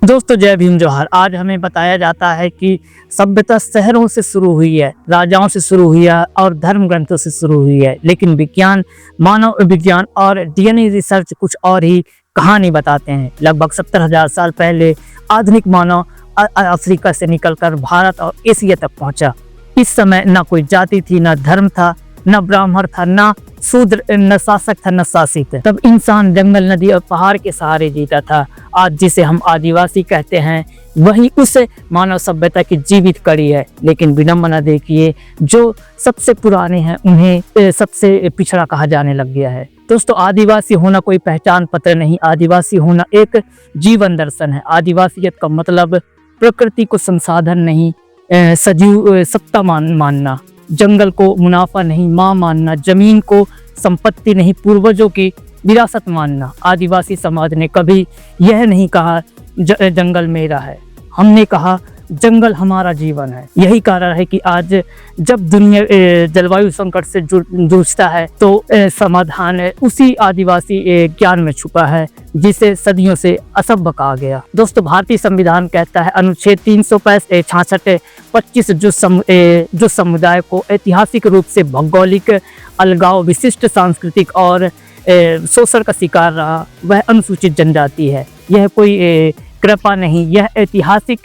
दोस्तों जय भीम जोहार। आज हमें बताया जाता है कि सभ्यता शहरों से शुरू हुई है, राजाओं से शुरू हुई है और धर्म ग्रंथों से शुरू हुई है, लेकिन विज्ञान, मानव विज्ञान और डीएनए रिसर्च कुछ और ही कहानी बताते हैं। लगभग 70,000 साल पहले आधुनिक मानव अफ्रीका से निकलकर भारत और एशिया तक पहुंचा। इस समय न कोई जाति थी, न धर्म था, न ब्राह्मण था, न शूद्र, न शासक था, न शासित। तब इंसान जंगल, नदी और पहाड़ के सहारे जीता था। आज जिसे हम आदिवासी कहते हैं वही उस मानव सभ्यता की जीवित कड़ी है। लेकिन विडंबना देखिए, जो सबसे पुराने हैं उन्हें सबसे पिछड़ा कहा जाने लग गया है। दोस्तों आदिवासी होना कोई पहचान पत्र नहीं, आदिवासी होना एक जीवन दर्शन है। आदिवासियत का मतलब प्रकृति को संसाधन नहीं, सजीव सत्ता मानना, जंगल को मुनाफा नहीं मां मानना, जमीन को संपत्ति नहीं पूर्वजों की विरासत मानना। आदिवासी समाज ने कभी यह नहीं कहा जंगल मेरा है, हमने कहा जंगल हमारा जीवन है। यही कारण है कि आज जब दुनिया जलवायु संकट से जूझता है तो समाधान उसी आदिवासी ज्ञान में छुपा है जिसे सदियों से असभ्य कहा गया। दोस्तों भारतीय संविधान कहता है अनुच्छेद 365-25 जो समुदाय को ऐतिहासिक रूप से भौगोलिक अलगाव, विशिष्ट सांस्कृतिक और शोषण का शिकार रहा, वह अनुसूचित जनजाति है। यह कोई कृपा नहीं, यह ऐतिहासिक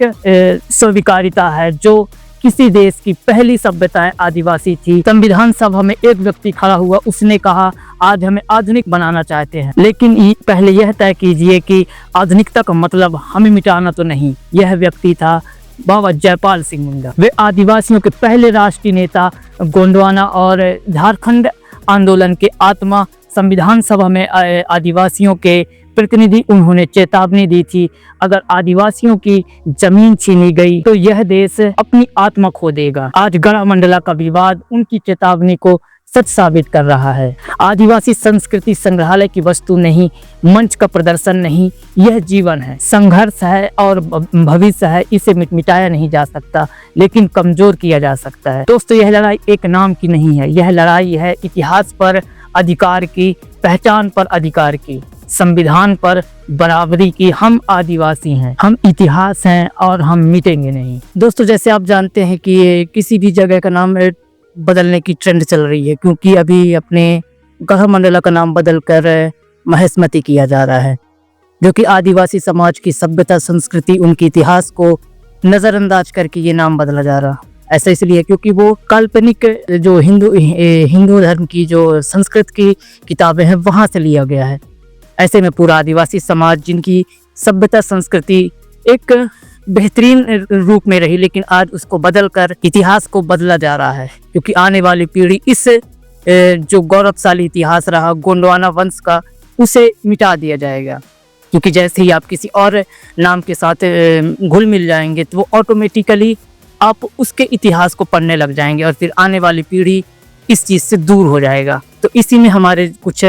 स्वीकारिता है जो किसी देश की पहली सभ्यताएं आदिवासी थी। संविधान सभा में एक व्यक्ति खड़ा हुआ, उसने कहा आज हमें आधुनिक बनाना चाहते हैं, लेकिन पहले यह तय कीजिए कि आधुनिकता का मतलब हमें मिटाना तो नहीं। यह व्यक्ति था बाबा जयपाल सिंह मुंडा। वे आदिवासियों के पहले राष्ट्रीय नेता, गोंडवाना और झारखंड आंदोलन के आत्मा। संविधान सभा में आदिवासियों के प्रतिनिधि उन्होंने चेतावनी दी थी, अगर आदिवासियों की जमीन छीनी गई तो यह देश अपनी आत्मा खो देगा। आज गढ़ा मंडला का विवाद उनकी चेतावनी को सच साबित कर रहा है। आदिवासी संस्कृति संग्रहालय की वस्तु नहीं, मंच का प्रदर्शन नहीं, यह जीवन है, संघर्ष है और भविष्य है। इसे मिटाया नहीं जा सकता, लेकिन कमजोर किया जा सकता है। दोस्तों यह लड़ाई एक नाम की नहीं है, यह लड़ाई है इतिहास पर अधिकार की, पहचान पर अधिकार की, संविधान पर बराबरी की। हम आदिवासी हैं, हम इतिहास हैं और हम मिटेंगे नहीं। दोस्तों जैसे आप जानते हैं कि किसी भी जगह का नाम बदलने की ट्रेंड चल रही है, क्योंकि अभी अपने गढ़ा मंडला का नाम बदलकर महेशमती किया जा रहा है, जो कि आदिवासी समाज की सभ्यता, संस्कृति, उनके इतिहास को नजरअंदाज करके ये नाम बदला जा रहा। ऐसा इसलिए क्योंकि वो काल्पनिक जो हिंदू धर्म की जो संस्कृत की किताबें हैं वहाँ से लिया गया है। ऐसे में पूरा आदिवासी समाज जिनकी सभ्यता, संस्कृति एक बेहतरीन रूप में रही, लेकिन आज उसको बदलकर इतिहास को बदला जा रहा है, क्योंकि आने वाली पीढ़ी इस जो गौरवशाली इतिहास रहा गोंडवाना वंश का, उसे मिटा दिया जाएगा। क्योंकि जैसे ही आप किसी और नाम के साथ घुल मिल जाएंगे तो वो ऑटोमेटिकली आप उसके इतिहास को पढ़ने लग जाएंगे और फिर आने वाली पीढ़ी इस चीज़ से दूर हो जाएगा। तो इसी में हमारे कुछ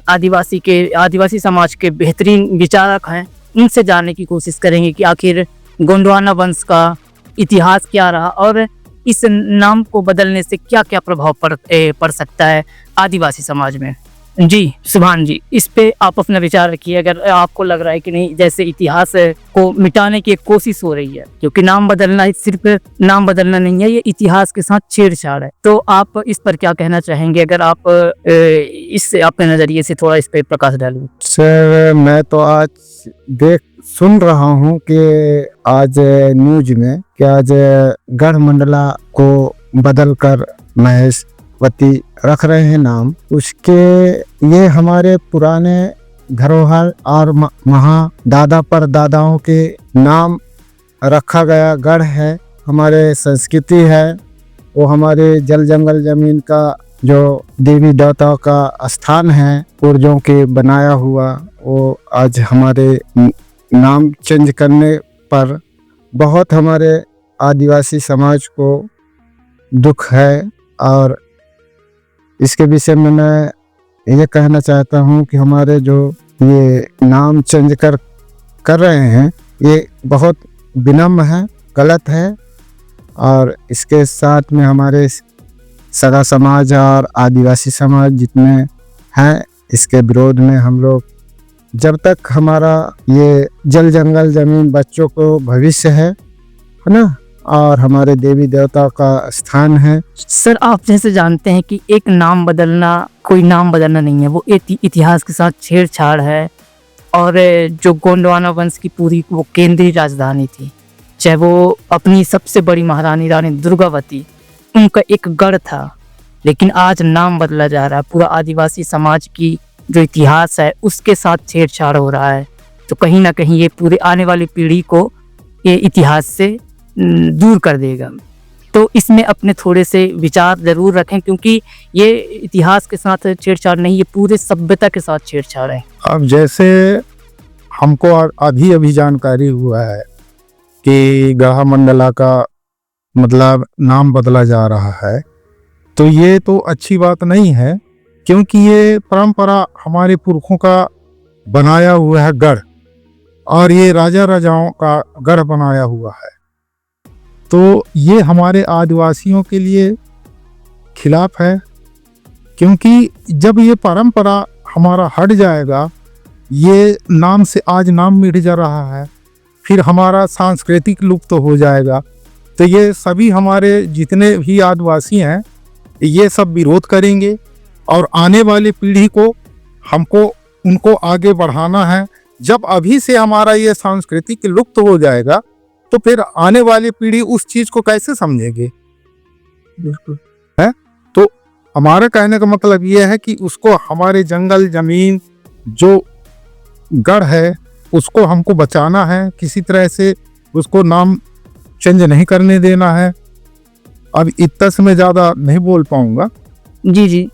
आदिवासी समाज के बेहतरीन विचारक हैं, उनसे जानने की कोशिश करेंगे कि आखिर गोंडवाना वंश का इतिहास क्या रहा और इस नाम को बदलने से क्या क्या प्रभाव पड़ सकता है आदिवासी समाज में। जी सुभान जी, इस पे आप अपना विचार रखिए। अगर आपको लग रहा है कि नहीं, जैसे इतिहास को मिटाने की एक कोशिश हो रही है, क्योंकि नाम बदलना सिर्फ नाम बदलना नहीं है, ये इतिहास के साथ छेड़छाड़ है। तो आप इस पर क्या कहना चाहेंगे? अगर आप इससे अपने नजरिए से थोड़ा इस पे प्रकाश डालिए। सर मैं तो आज सुन रहा हूँ कि आज न्यूज में कि आज गढ़ मंडला को बदलकर महेशवती रख रहे हैं नाम। उसके ये हमारे पुराने धरोहर और दादा पर दादाओं के नाम रखा गया गढ़ है, हमारे संस्कृति है, वो हमारे जल जंगल जमीन का जो देवी देवताओं का स्थान है, पूर्वजों के बनाया हुआ, वो आज हमारे नाम चेंज करने पर बहुत हमारे आदिवासी समाज को दुख है। और इसके विषय में मैं ये कहना चाहता हूँ कि हमारे जो ये नाम चेंज कर रहे हैं ये बहुत विनम्र है, गलत है। और इसके साथ में हमारे सदा समाज और आदिवासी समाज जितने हैं, इसके विरोध में हम लोग जब तक हमारा ये जल जंगल जमीन बच्चों को भविष्य है ना, और हमारे देवी देवता का स्थान है। सर आप जैसे जानते हैं कि एक नाम बदलना कोई नाम बदलना नहीं है, वो इतिहास के साथ छेड़छाड़ है। और जो गोंडवाना वंश की पूरी वो केंद्रीय राजधानी थी, चाहे वो अपनी सबसे बड़ी महारानी रानी दुर्गावती, उनका एक गढ़ था। लेकिन आज नाम बदला जा रहा है, पूरा आदिवासी समाज की जो इतिहास है उसके साथ छेड़छाड़ हो रहा है। तो कहीं ना कहीं ये पूरे आने वाली पीढ़ी को ये इतिहास से दूर कर देगा। तो इसमें अपने थोड़े से विचार ज़रूर रखें, क्योंकि ये इतिहास के साथ छेड़छाड़ नहीं, ये पूरे सभ्यता के साथ छेड़छाड़ है। अब जैसे हमको अभी जानकारी हुआ है कि गढ़मंडला का मतलब नाम बदला जा रहा है, तो ये तो अच्छी बात नहीं है, क्योंकि ये परंपरा हमारे पुरखों का बनाया हुआ है गढ़, और ये राजा राजाओं का गढ़ बनाया हुआ है। तो ये हमारे आदिवासियों के लिए खिलाफ है, क्योंकि जब ये परंपरा हमारा हट जाएगा, ये नाम से आज नाम मिट जा रहा है, फिर हमारा सांस्कृतिक लुप्त तो हो जाएगा। तो ये सभी हमारे जितने भी आदिवासी हैं ये सब विरोध करेंगे, और आने वाली पीढ़ी को हमको उनको आगे बढ़ाना है। जब अभी से हमारा ये सांस्कृतिक लुप्त हो जाएगा तो फिर आने वाली पीढ़ी उस चीज को कैसे समझेगी? बिल्कुल है। तो हमारा कहने का मतलब ये है कि उसको हमारे जंगल जमीन जो गढ़ है उसको हमको बचाना है, किसी तरह से उसको नाम चेंज नहीं करने देना है। अब इतना से मैं ज़्यादा नहीं बोल पाऊंगा। जी जी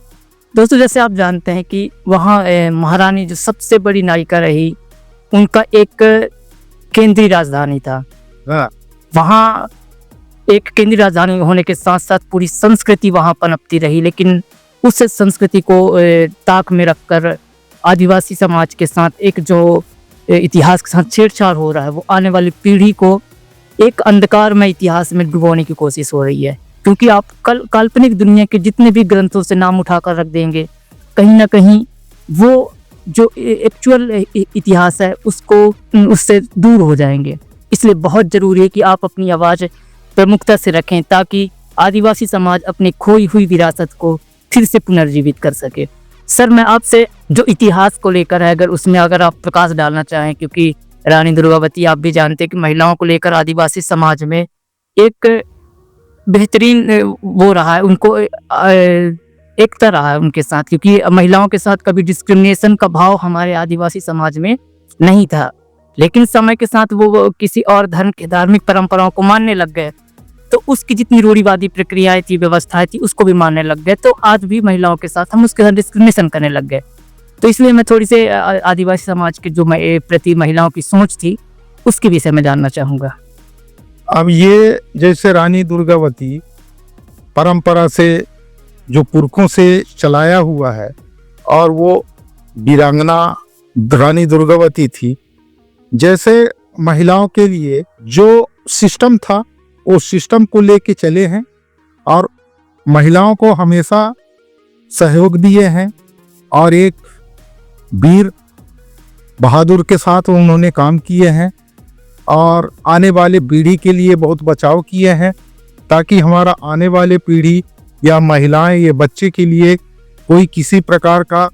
दोस्तों, जैसे आप जानते हैं कि वहाँ महारानी जो सबसे बड़ी नायिका रही, उनका एक केंद्रीय राजधानी था। वहाँ एक केंद्रीय राजधानी होने के साथ साथ पूरी संस्कृति वहाँ पनपती रही, लेकिन उस संस्कृति को ताक में रखकर आदिवासी समाज के साथ एक जो इतिहास के साथ छेड़छाड़ हो रहा है, वो आने वाली पीढ़ी को एक अंधकार में इतिहास में डुबोने की कोशिश हो रही है। क्योंकि आप काल्पनिक दुनिया के जितने भी ग्रंथों से नाम उठाकर रख देंगे, कहीं ना कहीं वो जो एक्चुअल इतिहास है उसको उससे दूर हो जाएंगे। इसलिए बहुत ज़रूरी है कि आप अपनी आवाज़ प्रमुखता से रखें, ताकि आदिवासी समाज अपनी खोई हुई विरासत को फिर से पुनर्जीवित कर सके। सर मैं आपसे जो इतिहास को लेकर है, अगर आप प्रकाश डालना चाहें, क्योंकि रानी दुर्गावती आप भी जानते हैं कि महिलाओं को लेकर आदिवासी समाज में एक बेहतरीन वो रहा है, उनको एकता रहा है उनके साथ, क्योंकि महिलाओं के साथ कभी डिस्क्रिमिनेशन का भाव हमारे आदिवासी समाज में नहीं था। लेकिन समय के साथ वो किसी और धर्म के धार्मिक परंपराओं को मानने लग गए, तो उसकी जितनी रूढ़िवादी प्रक्रियाएं थी, व्यवस्थाएं थी, उसको भी मानने लग गए। तो आज भी महिलाओं के साथ हम उसके साथ डिस्क्रिमिनेशन करने लग गए। तो इसलिए मैं थोड़ी से आदिवासी समाज के जो प्रति महिलाओं की सोच थी उसके विषय में जानना चाहूँगा। अब ये जैसे रानी दुर्गावती परंपरा से जो पुरखों से चलाया हुआ है, और वो वीरांगना रानी दुर्गावती थी, जैसे महिलाओं के लिए जो सिस्टम था वो सिस्टम को लेके चले हैं, और महिलाओं को हमेशा सहयोग दिए हैं, और एक वीर बहादुर के साथ उन्होंने काम किए हैं, और आने वाले पीढ़ी के लिए बहुत बचाव किए हैं, ताकि हमारा आने वाले पीढ़ी या महिलाएं या बच्चे के लिए कोई किसी प्रकार का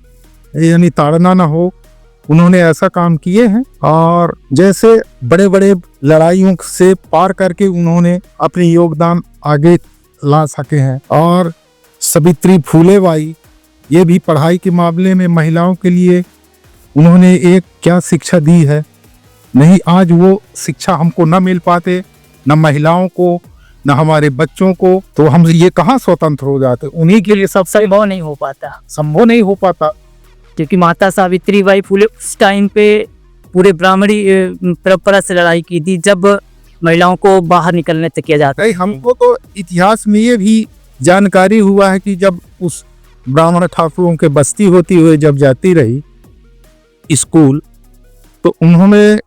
यानी ताड़ना ना हो। उन्होंने ऐसा काम किए हैं, और जैसे बड़े बड़े लड़ाइयों से पार करके उन्होंने अपनी योगदान आगे ला सके हैं। और सावित्री फूले बाई ये भी पढ़ाई के मामले में महिलाओं के लिए उन्होंने एक क्या शिक्षा दी है, नहीं आज वो शिक्षा हमको न मिल पाते, न महिलाओं को, न हमारे बच्चों को, तो हम ये कहाँ स्वतंत्र हो जाते। उन्हीं के लिए सब संभव नहीं हो पाता, क्योंकि माता सावित्री बाई फुले उस टाइम पे पूरे ब्राह्मणी परंपरा से लड़ाई की थी, जब महिलाओं को बाहर निकलने तक किया जाता है। हमको तो इतिहास में ये भी जानकारी हुआ है कि जब उस ब्राह्मण ठाकुरों के बस्ती होती हुई जब जाती रही स्कूल, तो उन्होंने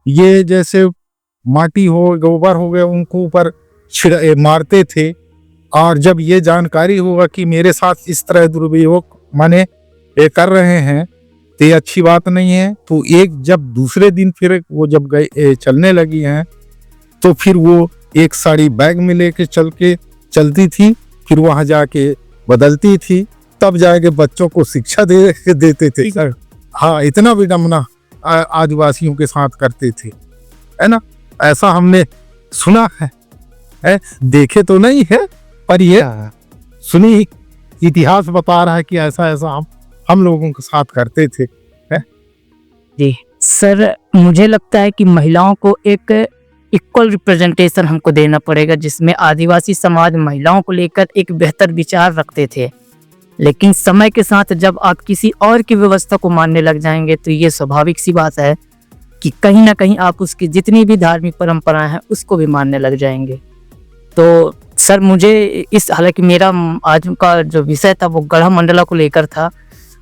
ये जैसे माटी हो गोबर हो गए उनको ऊपर मारते थे, और जब ये जानकारी हुआ कि मेरे साथ इस तरह दुर्व्यवहार माने ये कर रहे हैं, तो ये अच्छी बात नहीं है। तो एक जब दूसरे दिन फिर वो जब गए चलने लगी हैं, तो फिर वो एक साड़ी बैग में लेके चलती थी, फिर वहां जाके बदलती थी, तब जाके बच्चों को शिक्षा देते थे सर। हाँ, इतना विडम्बना आदिवासियों के साथ करते थे, है ना। ऐसा हमने सुना है, देखे तो नहीं है, पर ये सुनी, इतिहास बता रहा है कि ऐसा ऐसा हम लोगों के साथ करते थे। जी सर, मुझे लगता है कि महिलाओं को एक इक्वल रिप्रेजेंटेशन हमको देना पड़ेगा, जिसमें आदिवासी समाज महिलाओं को लेकर एक बेहतर विचार रखते थे। लेकिन समय के साथ जब आप किसी और की व्यवस्था को मानने लग जाएंगे, तो ये स्वाभाविक सी बात है कि कहीं ना कहीं आप उसकी जितनी भी धार्मिक परंपराएं हैं उसको भी मानने लग जाएंगे। तो सर, मुझे हालांकि मेरा आज का जो विषय था वो गढ़मंडला को लेकर था,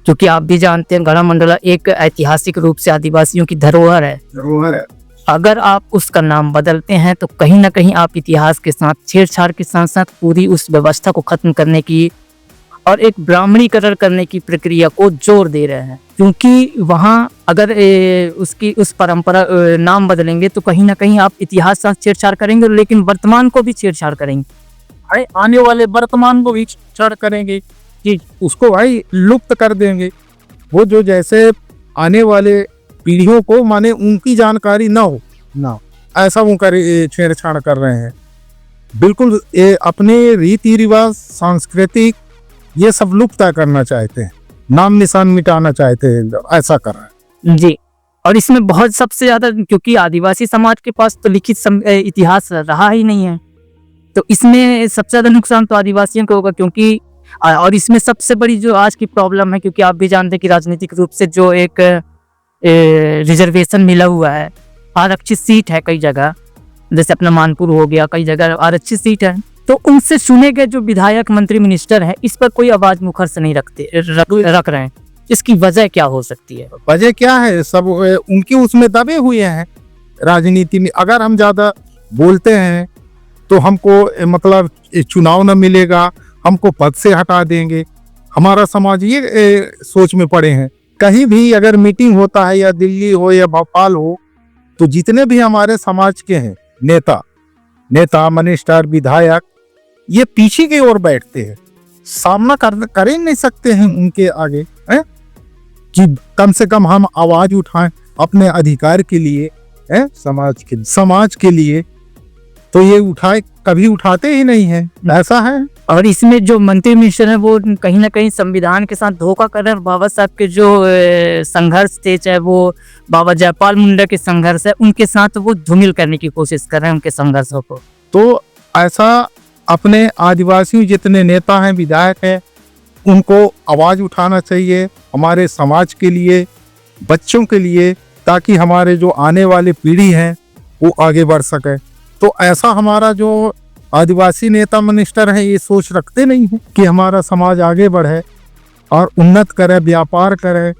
क्योंकि आप भी जानते हैं गढ़मंडला एक ऐतिहासिक रूप से आदिवासियों की धरोहर है। अगर आप उसका नाम बदलते हैं तो कहीं ना कहीं आप इतिहास के साथ छेड़छाड़ के साथ साथ पूरी उस व्यवस्था को खत्म करने की और एक ब्राह्मणीकरण करने की प्रक्रिया को जोर दे रहे हैं। क्योंकि वहाँ अगर उसकी उस परंपरा नाम बदलेंगे तो कहीं ना कहीं आप इतिहास साथ छेड़छाड़ करेंगे, लेकिन वर्तमान को भी छेड़छाड़ करेंगे। अरे आने वाले वर्तमान को भी छेड़छाड़ करेंगे कि उसको भाई लुप्त कर देंगे। वो जो जैसे आने वाले पीढ़ियों को माने उनकी जानकारी ना हो ना, ऐसा वो छेड़छाड़ कर रहे हैं। बिल्कुल अपने रीति रिवाज, सांस्कृतिक ये सब लुप्त करना चाहते हैं, नाम निशान मिटाना चाहते हैं, ऐसा कर रहे हैं जी। और इसमें बहुत सबसे ज्यादा, क्योंकि आदिवासी समाज के पास तो लिखित इतिहास रहा ही नहीं है, तो इसमें सबसे ज्यादा नुकसान तो आदिवासियों को होगा। क्योंकि और इसमें सबसे बड़ी जो आज की प्रॉब्लम है, क्योंकि आप भी जानते हैं कि राजनीतिक रूप से जो एक रिजर्वेशन मिला हुआ है, आरक्षित सीट है कई जगह, जैसे अपना मानपुर हो गया, कई जगह आरक्षित सीट है, तो उनसे चुने गए जो विधायक, मंत्री, मिनिस्टर हैं, इस पर कोई आवाज मुखर से नहीं रख रहे हैं। इसकी वजह क्या हो सकती है? वजह क्या है? सब उनके उसमें दबे हुए हैं राजनीति में। अगर हम ज्यादा बोलते हैं तो हमको मतलब चुनाव न मिलेगा, हमको पद से हटा देंगे। हमारा समाज ये सोच में पड़े हैं। कहीं भी अगर मीटिंग होता है, या दिल्ली हो या भोपाल हो, तो जितने भी हमारे समाज के हैं नेता, मिनिस्टर, विधायक, ये पीछे की ओर बैठते हैं, सामना कर ही नहीं सकते हैं उनके आगे, है? कि कम से कम हम आवाज उठाएं अपने अधिकार के लिए, है? समाज के लिए, तो ये कभी उठाते ही नहीं है, ऐसा है। और इसमें जो मंत्री मिनिस्टर है वो कहीं ना कहीं संविधान के साथ धोखा कर रहे हैं। बाबा साहब के जो संघर्ष थे, चाहे वो बाबा जयपाल मुंडा के संघर्ष है, उनके साथ वो धूमिल करने की कोशिश कर रहे हैं उनके संघर्षों को। तो ऐसा अपने आदिवासी जितने नेता हैं, विधायक हैं, उनको आवाज उठाना चाहिए हमारे समाज के लिए, बच्चों के लिए, ताकि हमारे जो आने वाली पीढ़ी है वो आगे बढ़ सके। तो ऐसा हमारा जो आदिवासी नेता, मिनिस्टर है, ये सोच रखते नहीं है कि हमारा समाज आगे बढ़े और उन्नत करे, व्यापार करे,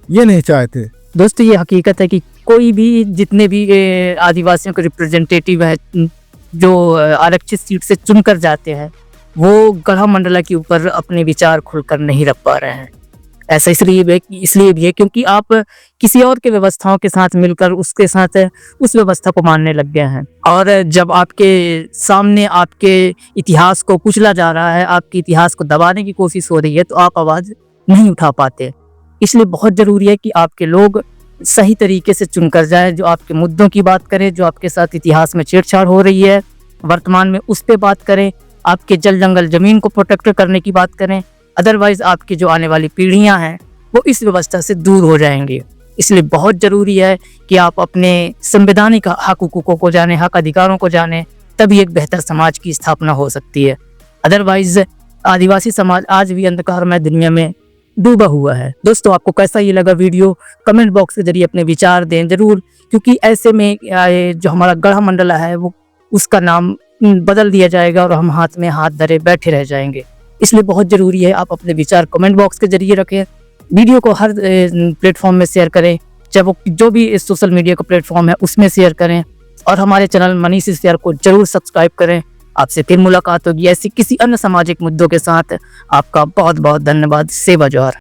ये नहीं चाहते। दोस्तों, ये हकीकत है कि कोई भी, जितने भी आदिवासियों के रिप्रेजेंटेटिव है जो आरक्षित सीट से चुनकर जाते हैं, वो गढ़मंडला के ऊपर अपने विचार खुलकर नहीं रख पा रहे हैं। ऐसा इसलिए भी है क्योंकि आप किसी और के व्यवस्थाओं के साथ मिलकर उसके साथ उस व्यवस्था को मानने लग गए हैं। और जब आपके सामने आपके इतिहास को कुचला जा रहा है, आपके इतिहास को दबाने की कोशिश हो रही है, तो आप आवाज़ नहीं उठा पाते। इसलिए बहुत ज़रूरी है कि आपके लोग सही तरीके से चुनकर जाए, जो आपके मुद्दों की बात करें, जो आपके साथ इतिहास में छेड़छाड़ हो रही है वर्तमान में, उस पर बात करें, आपके जल जंगल जमीन को प्रोटेक्ट करने की बात करें। अदरवाइज आपकी जो आने वाली पीढ़ियां हैं वो इस व्यवस्था से दूर हो जाएंगी। इसलिए बहुत ज़रूरी है कि आप अपने संवैधानिक हक हुकूकों को जाने, हक अधिकारों को जाने, तभी एक बेहतर समाज की स्थापना हो सकती है। अदरवाइज आदिवासी समाज आज भी अंधकारमय दुनिया में डूबा हुआ है। दोस्तों, आपको कैसा ये लगा वीडियो, कमेंट बॉक्स के जरिए अपने विचार दें जरूर, क्योंकि ऐसे में जो हमारा गढ़मंडला है वो उसका नाम बदल दिया जाएगा और हम हाथ में हाथ धरे बैठे रह जाएंगे। इसलिए बहुत ज़रूरी है आप अपने विचार कमेंट बॉक्स के जरिए रखें। वीडियो को हर प्लेटफॉर्म में शेयर करें, चाहे वो जो भी सोशल मीडिया का प्लेटफॉर्म है उसमें शेयर करें, और हमारे चैनल मनी से शेयर को जरूर सब्सक्राइब करें। आपसे फिर मुलाकात होगी ऐसी किसी अन्य सामाजिक मुद्दों के साथ। आपका बहुत बहुत धन्यवाद। सेवा जोहार।